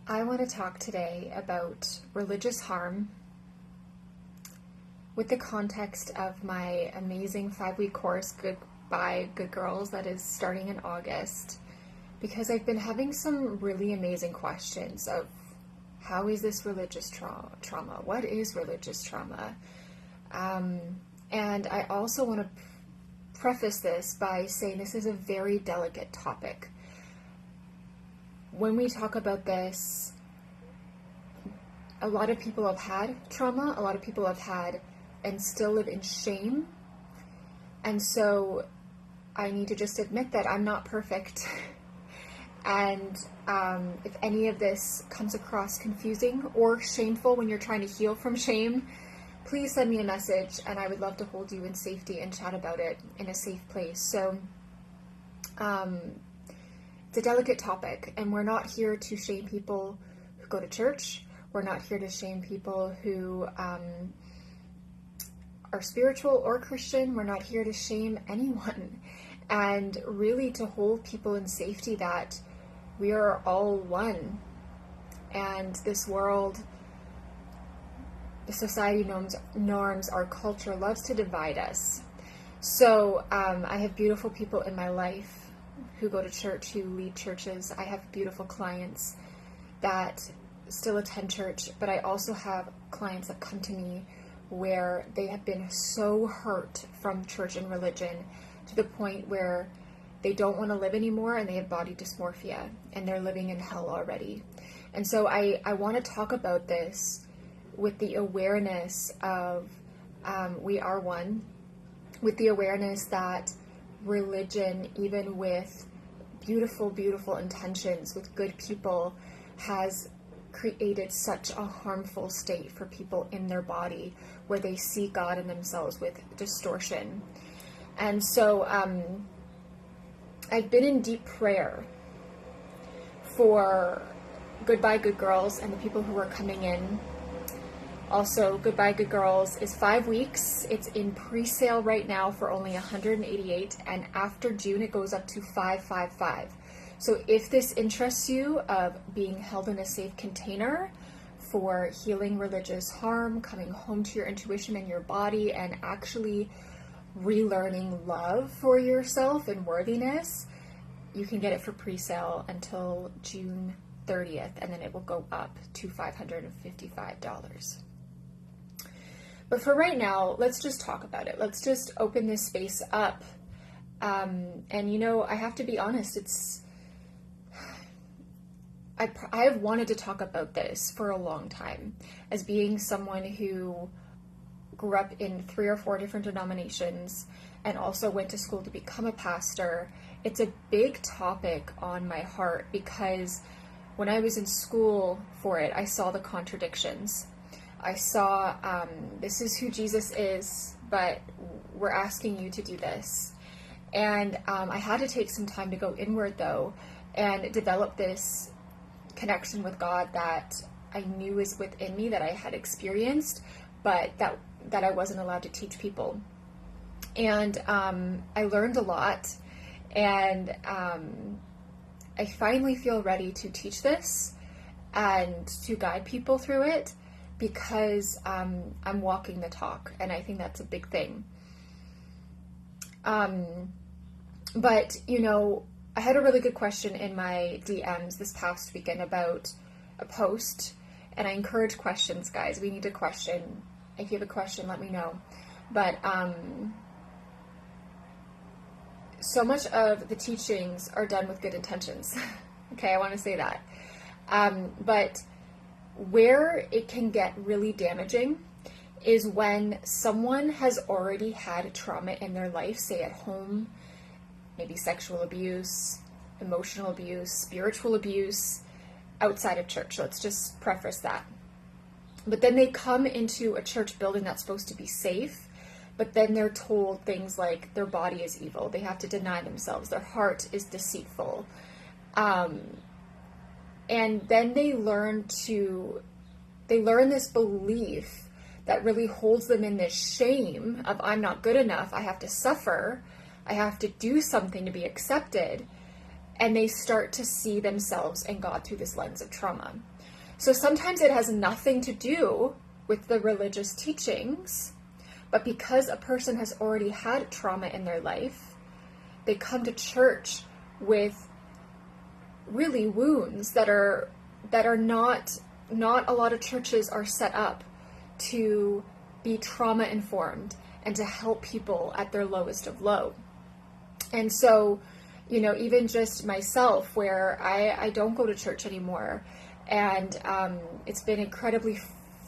I want to talk today about religious harm with the context of my amazing 5-week course, Goodbye Good Girls, that is starting in August, because I've been having some really amazing questions of how is this religious trauma? What is religious trauma? And I also want to preface this by saying this is a very delicate topic. When we talk about this, a lot of people have had trauma, a lot of people have had and still live in shame. And so I need to just admit that I'm not perfect. And if any of this comes across confusing or shameful when you're trying to heal from shame, please send me a message and I would love to hold you in safety and chat about it in a safe place. So it's a delicate topic, and we're not here to shame people who go to church. We're not here to shame people who are spiritual or Christian. We're not here to shame anyone, and really to hold people in safety that we are all one. And this world, the society norms, our culture loves to divide us. So I have beautiful people in my life who go to church, who lead churches. I have beautiful clients that still attend church, but I also have clients that come to me where they have been so hurt from church and religion to the point where they don't want to live anymore and they have body dysmorphia and they're living in hell already. And so I want to talk about this with the awareness of we are one, with the awareness that religion, even with beautiful, beautiful intentions, with good people, has created such a harmful state for people in their body where they see God in themselves with distortion. And so I've been in deep prayer for Goodbye Good Girls and the people who are coming in. Also, Goodbye Good Girls is 5 weeks. It's in pre-sale right now for only $188, and after June it goes up to $555. So if this interests you, of being held in a safe container for healing religious harm, coming home to your intuition and your body, and actually relearning love for yourself and worthiness, you can get it for pre-sale until June 30th, and then it will go up to $555. But for right now, let's just talk about it. Let's just open this space up. And I have to be honest, I have wanted to talk about this for a long time, as being someone who grew up in 3 or 4 different denominations and also went to school to become a pastor. It's a big topic on my heart because when I was in school for it, I saw the contradictions. I saw, this is who Jesus is, but we're asking you to do this. And I had to take some time to go inward, though, and develop this connection with God that I knew is within me, that I had experienced, but that I wasn't allowed to teach people. And I learned a lot, and I finally feel ready to teach this and to guide people through it, because I'm walking the talk, and I think that's a big thing. But, I had a really good question in my DMs this past weekend about a post, and I encourage questions, guys. We need a question. If you have a question, let me know. But so much of the teachings are done with good intentions. Okay, I want to say that. But where it can get really damaging is when someone has already had trauma in their life, say at home, maybe sexual abuse, emotional abuse, spiritual abuse, outside of church. Let's just preface that. But then they come into a church building that's supposed to be safe, but then they're told things like their body is evil, they have to deny themselves, their heart is deceitful. And then they learn this belief that really holds them in this shame of, I'm not good enough, I have to suffer, I have to do something to be accepted. And they start to see themselves and God through this lens of trauma. So sometimes it has nothing to do with the religious teachings, but because a person has already had trauma in their life, they come to church with really wounds that are not a lot of churches are set up to be trauma informed and to help people at their lowest of low. And so, even just myself, where I don't go to church anymore, and it's been incredibly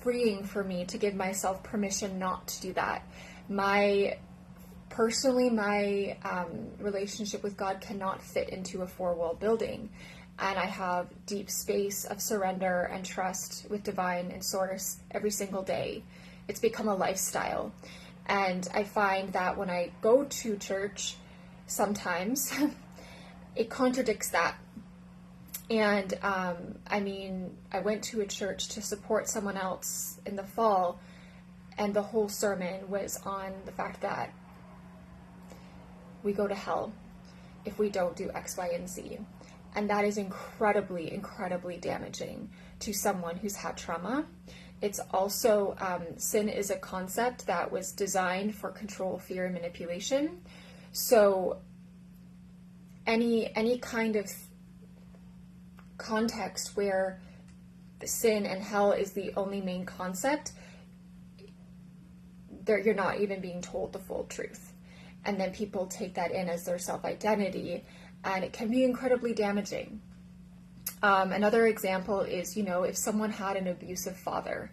freeing for me to give myself permission not to do that. My relationship with God cannot fit into a four-wall building, and I have deep space of surrender and trust with divine and source every single day. It's become a lifestyle, and I find that when I go to church, sometimes it contradicts that. And I went to a church to support someone else in the fall, and the whole sermon was on the fact that we go to hell if we don't do X, Y, and Z. And that is incredibly, incredibly damaging to someone who's had trauma. It's also, sin is a concept that was designed for control, fear, and manipulation. So any kind of context where the sin and hell is the only main concept, you're not even being told the full truth. And then people take that in as their self-identity, and it can be incredibly damaging. Another example is, if someone had an abusive father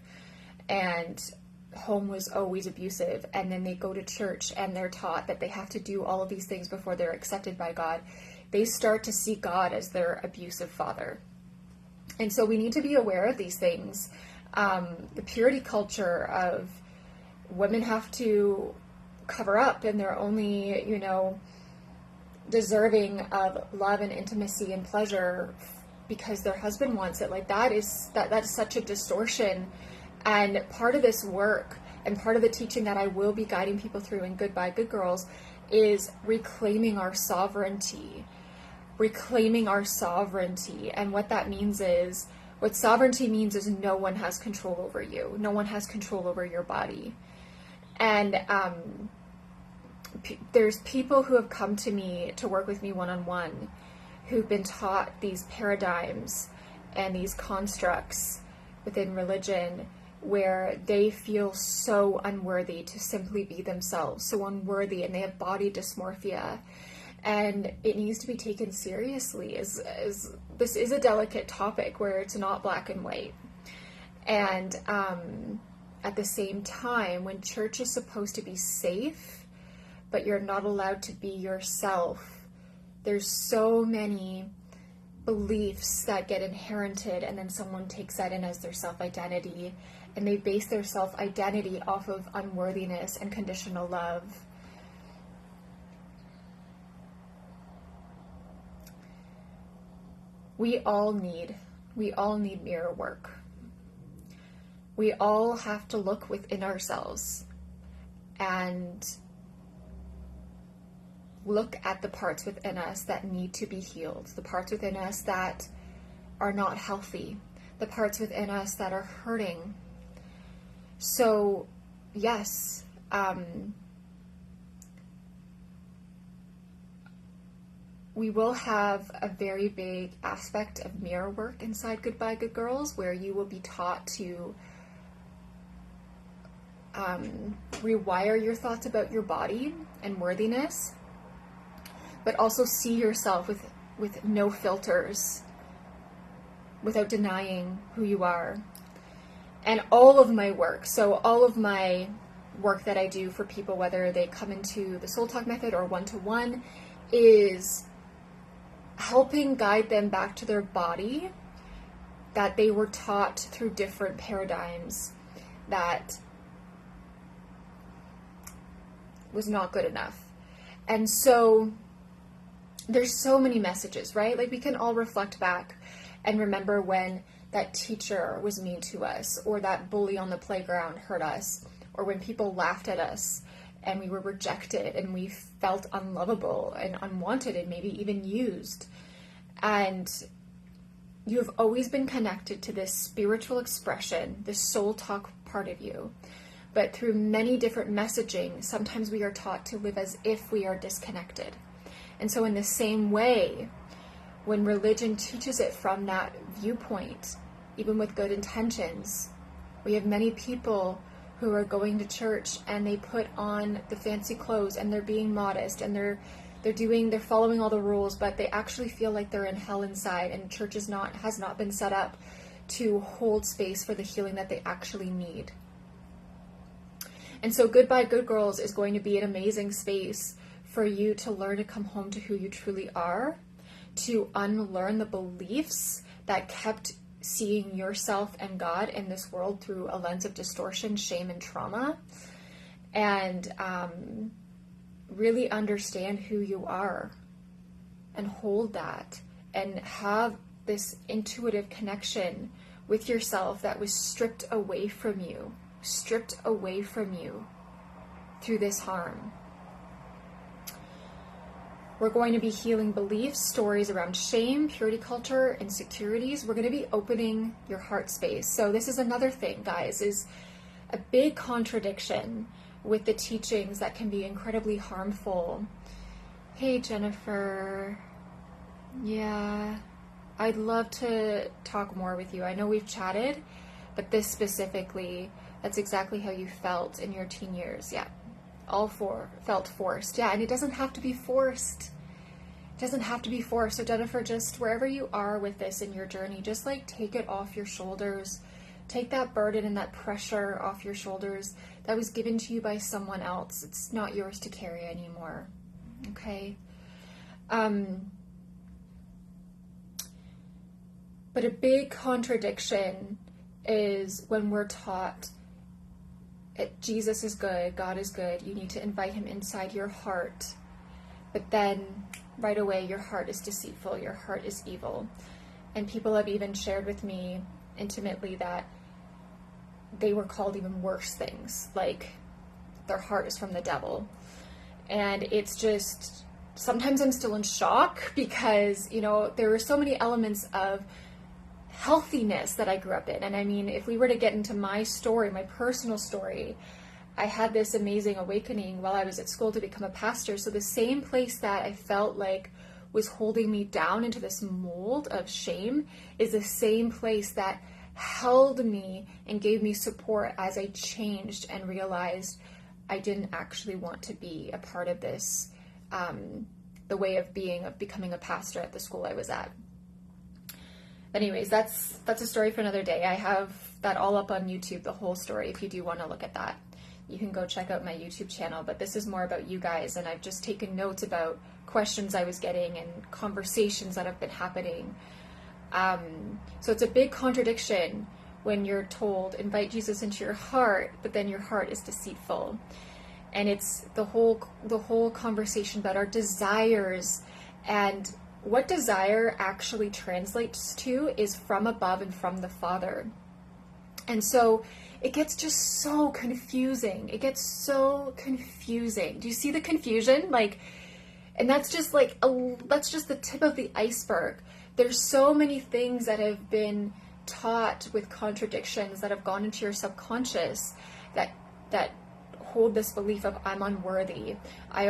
and home was always abusive, and then they go to church and they're taught that they have to do all of these things before they're accepted by God, they start to see God as their abusive father. And so we need to be aware of these things. The purity culture of women have to cover up, and they're only, deserving of love and intimacy and pleasure because their husband wants it. Like that is such a distortion. And part of this work and part of the teaching that I will be guiding people through in Goodbye Good Girls is reclaiming our sovereignty. And what that means is, what sovereignty means is no one has control over you. No one has control over your body. And there's people who have come to me to work with me one-on-one who've been taught these paradigms and these constructs within religion where they feel so unworthy to simply be themselves, so unworthy, and they have body dysmorphia. And it needs to be taken seriously, as this is a delicate topic where it's not black and white. And at the same time, when church is supposed to be safe, but you're not allowed to be yourself, there's so many beliefs that get inherited, and then someone takes that in as their self-identity, and they base their self-identity off of unworthiness and conditional love. We all need mirror work. We all have to look within ourselves and look at the parts within us that need to be healed, the parts within us that are not healthy, the parts within us that are hurting. So, yes, we will have a very big aspect of mirror work inside Goodbye Good Girls, where you will be taught to rewire your thoughts about your body and worthiness, but also see yourself with no filters, without denying who you are. And all of my work that I do for people, whether they come into the Soul Talk method or one-to-one, is helping guide them back to their body that they were taught through different paradigms that was not good enough. And so there's so many messages, right? Like we can all reflect back and remember when that teacher was mean to us, or that bully on the playground hurt us, or when people laughed at us and we were rejected and we felt unlovable and unwanted and maybe even used. And you have always been connected to this spiritual expression, this soul talk part of you. But through many different messaging, sometimes we are taught to live as if we are disconnected. And so in the same way, when religion teaches it from that viewpoint, even with good intentions, we have many people who are going to church and they put on the fancy clothes and they're being modest and they're following all the rules, but they actually feel like they're in hell inside, and church has not been set up to hold space for the healing that they actually need. And so Goodbye Good Girls is going to be an amazing space for you to learn to come home to who you truly are, to unlearn the beliefs that kept seeing yourself and God in this world through a lens of distortion, shame, and trauma, and really understand who you are and hold that and have this intuitive connection with yourself that was stripped away from you through this harm. We're going to be healing beliefs, stories around shame, purity culture, insecurities. We're going to be opening your heart space. So this is another thing, guys, is a big contradiction with the teachings that can be incredibly harmful. Hey, Jennifer. Yeah, I'd love to talk more with you. I know we've chatted, but this specifically, that's exactly how you felt in your teen years. Yeah. Felt forced. Yeah, and it doesn't have to be forced. It doesn't have to be forced. So Jennifer, just wherever you are with this in your journey, just like take it off your shoulders. Take that burden and that pressure off your shoulders that was given to you by someone else. It's not yours to carry anymore. Okay? But a big contradiction is when we're taught Jesus is good, God is good, you need to invite him inside your heart. But then right away, your heart is deceitful, your heart is evil. And people have even shared with me intimately that they were called even worse things, like their heart is from the devil. And it's just, sometimes I'm still in shock because, there are so many elements of healthiness that I grew up in. And I mean, if we were to get into my story, my personal story, I had this amazing awakening while I was at school to become a pastor. So the same place that I felt like was holding me down into this mold of shame is the same place that held me and gave me support as I changed and realized I didn't actually want to be a part of this, the way of becoming a pastor at the school I was at. Anyways, that's a story for another day. I have that all up on YouTube, the whole story, if you do want to look at that. You can go check out my YouTube channel, but this is more about you guys, and I've just taken notes about questions I was getting and conversations that have been happening. So it's a big contradiction when you're told, invite Jesus into your heart, but then your heart is deceitful. And it's the whole conversation about our desires, and what desire actually translates to is from above and from the Father. And so it gets just so confusing. Do you see the confusion? And that's just that's just the tip of the iceberg. There's so many things that have been taught with contradictions that have gone into your subconscious that hold this belief of I'm unworthy. I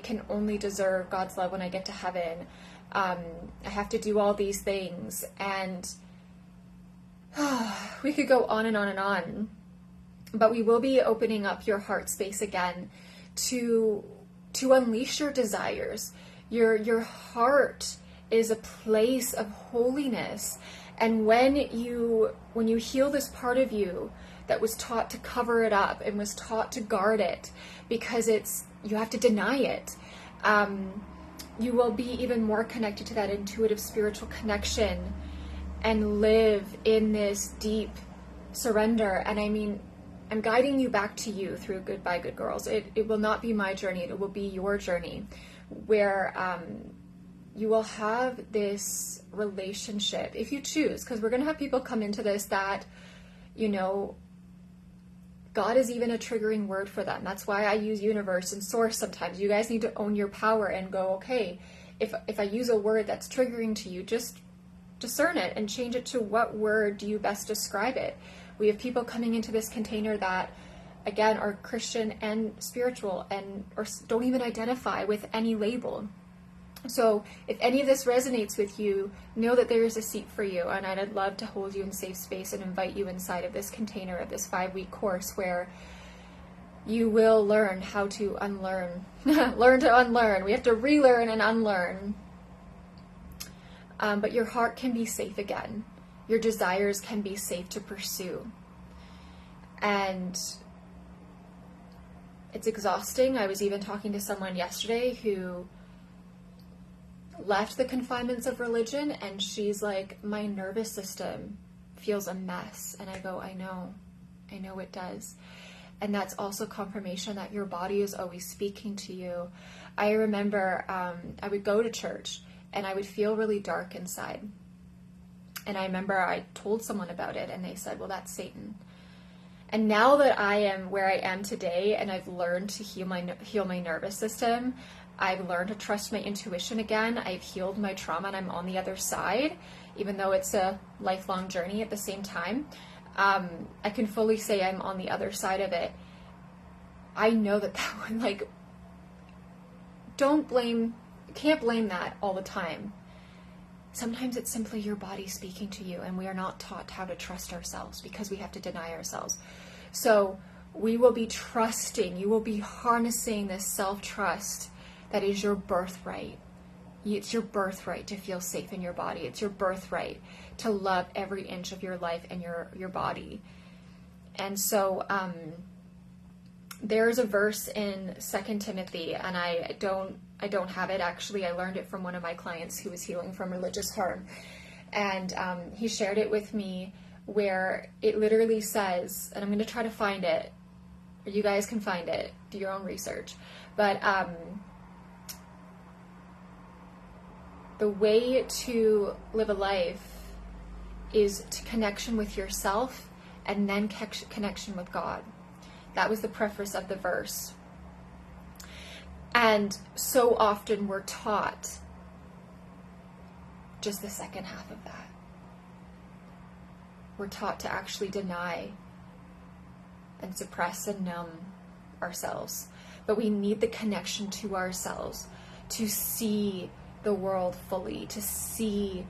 can only deserve God's love when I get to heaven. I have to do all these things, and we could go on and on and on, but we will be opening up your heart space again to unleash your desires. Your heart is a place of holiness, and when you heal this part of you that was taught to cover it up and was taught to guard it because you have to deny it, you will be even more connected to that intuitive spiritual connection and live in this deep surrender. And I mean, I'm guiding you back to you through Goodbye Good Girls. It will not be my journey. It will be your journey where you will have this relationship, if you choose, because we're going to have people come into this that, God is even a triggering word for them. That's why I use universe and source sometimes. You guys need to own your power and go, okay, if I use a word that's triggering to you, just discern it and change it to what word do you best describe it. We have people coming into this container that, again, are Christian and spiritual and or don't even identify with any label. So if any of this resonates with you, know that there is a seat for you, and I'd love to hold you in safe space and invite you inside of this container of this 5-week course where you will learn how to unlearn. Learn to unlearn. We have to relearn and unlearn. But your heart can be safe again. Your desires can be safe to pursue. And it's exhausting. I was even talking to someone yesterday who left the confinements of religion, and she's like, my nervous system feels a mess. And I go, I know it does. And that's also confirmation that your body is always speaking to you. I remember I would go to church and I would feel really dark inside. And I remember I told someone about it and they said, well, that's Satan. And now that I am where I am today and I've learned to heal my nervous system, I've learned to trust my intuition again. I've healed my trauma and I'm on the other side, even though it's a lifelong journey at the same time. I can fully say I'm on the other side of it. I know that one, like, can't blame that all the time. Sometimes it's simply your body speaking to you, and we are not taught how to trust ourselves because we have to deny ourselves. So we will be trusting, you will be harnessing this self-trust that is your birthright. It's your birthright to feel safe in your body. It's your birthright to love every inch of your life and your body. And so there's a verse in 2 Timothy, and I don't have it actually. I learned it from one of my clients who was healing from religious harm. And he shared it with me, where it literally says, and I'm going to try to find it, or you guys can find it, do your own research. But the way to live a life is to connection with yourself and then connection with God. That was the preface of the verse. And so often we're taught just the second half of that. We're taught to actually deny and suppress and numb ourselves. But we need the connection to ourselves to see the world fully, to see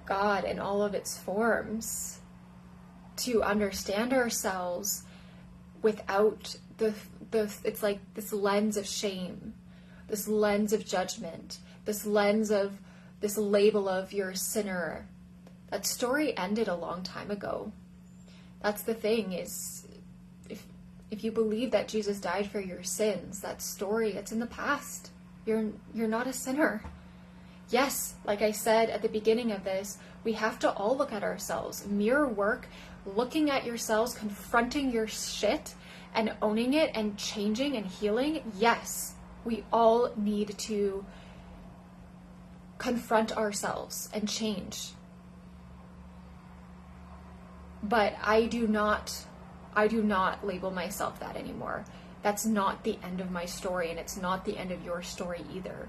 God in all of its forms, to understand ourselves without it's like this lens of shame, this lens of judgment, this lens of this label of you're a sinner. That story ended a long time ago. That's the thing, is if you believe that Jesus died for your sins, that story, it's in the past. You're not a sinner. Yes, like I said at the beginning of this, we have to all look at ourselves. Mirror work, looking at yourselves, confronting your shit and owning it and changing and healing. Yes, we all need to confront ourselves and change. But I do not label myself that anymore. That's not the end of my story, and it's not the end of your story either.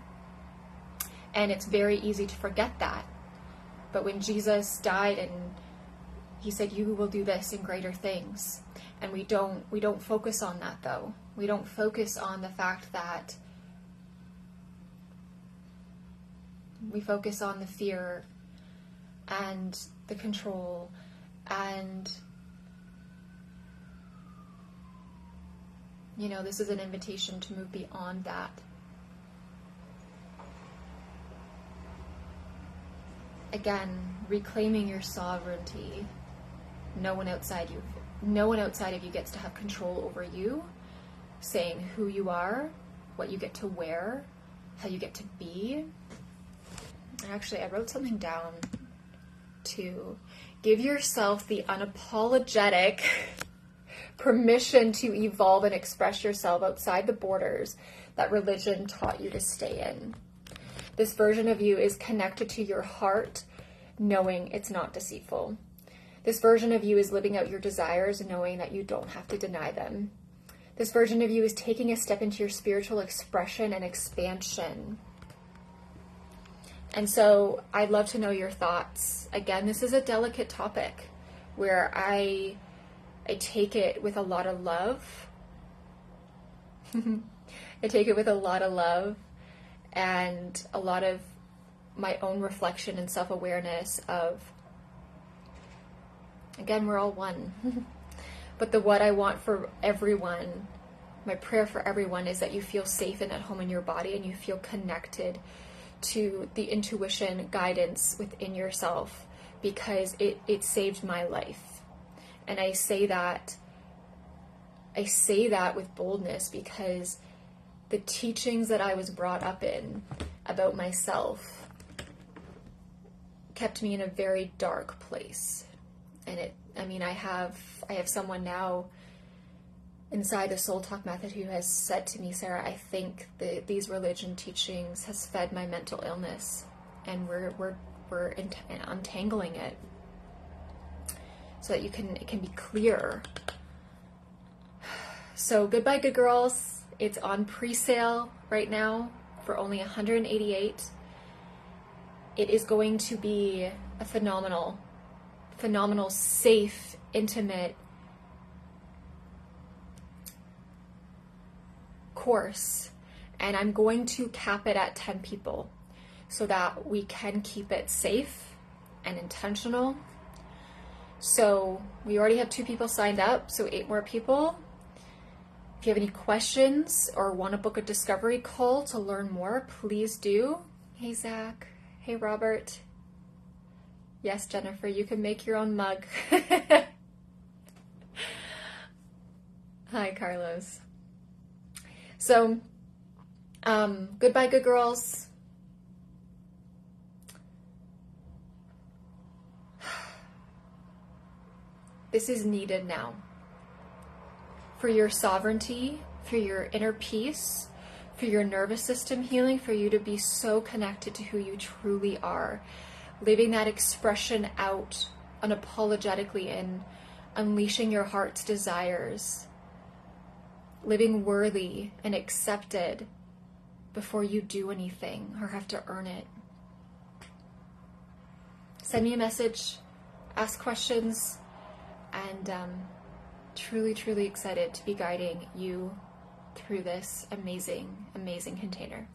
And it's very easy to forget that. But when Jesus died and he said, you will do this and greater things. And we don't focus on that, though. We don't focus on the fact that we focus on the fear and the control and, you know, this is an invitation to move beyond that. Again, reclaiming your sovereignty. No one outside of you gets to have control over you, saying who you are, what you get to wear, how you get to be. Actually, I wrote something down to give yourself the unapologetic permission to evolve and express yourself outside the borders that religion taught you to stay in. This version of you is connected to your heart, knowing it's not deceitful. This version of you is living out your desires, knowing that you don't have to deny them. This version of you is taking a step into your spiritual expression and expansion. And so I'd love to know your thoughts. Again, this is a delicate topic where I take it with a lot of love. I take it with a lot of love and a lot of my own reflection and self-awareness of, again, we're all one. But what I want for everyone, my prayer for everyone, is that you feel safe and at home in your body, and you feel connected to the intuition, guidance within yourself, because it saved my life. And I say that with boldness because the teachings that I was brought up in about myself kept me in a very dark place. And I have someone now inside the Soul Talk method who has said to me, Sarah, I think these religion teachings has fed my mental illness, and we're untangling it so that it can be clear. So Goodbye Good Girls, it's on pre-sale right now for only $188. It is going to be a phenomenal, safe, intimate course, and I'm going to cap it at 10 people so that we can keep it safe and intentional. So we already have 2 people signed up, so 8 more people. If you have any questions or want to book a discovery call to learn more, please do. Hey Zach, hey Robert. Yes, Jennifer, you can make your own mug. Hi, Carlos. So, Goodbye Good Girls. This is needed now. For your sovereignty, for your inner peace, for your nervous system healing, for you to be so connected to who you truly are. Living that expression out unapologetically and unleashing your heart's desires. Living worthy and accepted before you do anything or have to earn it. Send me a message, ask questions, and truly, truly excited to be guiding you through this amazing, amazing container.